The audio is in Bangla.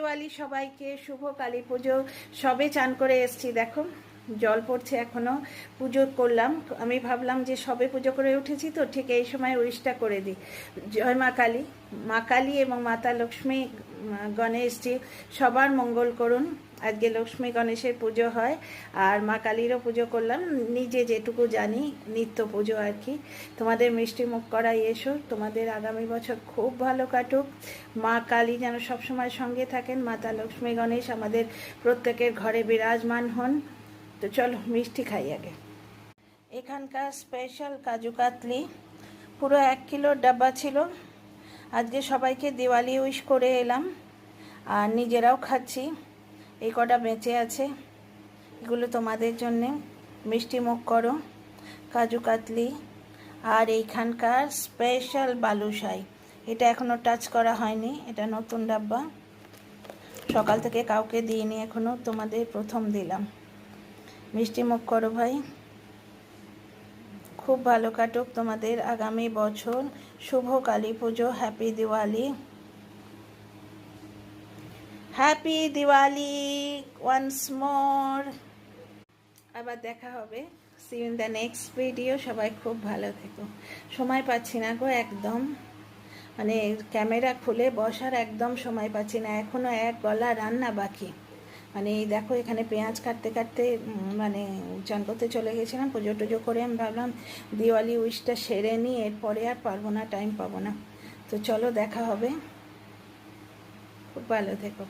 দিওয়ালি সবাইকে, শুভ কালী পুজো। সবে চান করে এসছি, দেখো জল পড়ছে এখনো। পুজো করলাম, আমি ভাবলাম যে সবে পুজো করে উঠেছি তো ঠিক এই সময় উইশটা করে দিই। জয় মা কালী। মা কালী এবং মাতা লক্ষ্মী, গণেশজি সবার মঙ্গল করুন। আজকে লক্ষ্মী গণেশের পুজো হয়, আর মা কালীরও পুজো করলাম, নিজে যেটুকু জানি নিত্য পুজো আর কি। তোমাদের মিষ্টি মুখ করাই এসো, তোমাদের আগামী বছর খুব ভালো কাটুক। মা কালী যেন সবসময় সঙ্গে থাকেন, মাতা লক্ষ্মী গণেশ আমাদের প্রত্যেকের ঘরে বিরাজমান হন। তো চলো মিষ্টি খাই আগে। এখানকার স্পেশাল কাজু কাতলি, পুরো 1 কিলোর ডাব্বা ছিল। আজকে সবাইকে দিওয়ালি উইশ করে এলাম, আর নিজেরাও খাচ্ছি। এই কটা বেঁচে আছে, এগুলো তোমাদের জন্যে। মিষ্টি মুখ করো, কাজু কাতলি। আর এইখানকার স্পেশাল বালুশাই, এটা এখনও টাচ করা হয়নি, এটা নতুন ডাব্বা, সকাল থেকে কাউকে দিইনি এখনও, তোমাদের প্রথম দিলাম। মিষ্টি মুখ করো ভাই, খুব ভালো কাটুক তোমাদের আগামী বছর। শুভ Kali Puja, happy Diwali. Happy Diwali once more. আবার দেখা হবে, see you in the next video. সবাই খুব ভালো থেকো। সময় পাচ্ছি না গো একদম, মানে ক্যামেরা খুলে বসার একদম সময় পাচ্ছি না, এখনও এক গলা রান্না বাকি। মানে এই দেখো এখানে পেঁয়াজ কাটতে কাটতে মানে চান করতে চলে গেছিলাম, পুজো টুজো করে আমি ভাবলাম দিওয়ালি উইশটা সেরে নিই, এরপরে আর পারবো না, টাইম পাবো না। তো চলো দেখা হবে, খুব ভালো থেকো।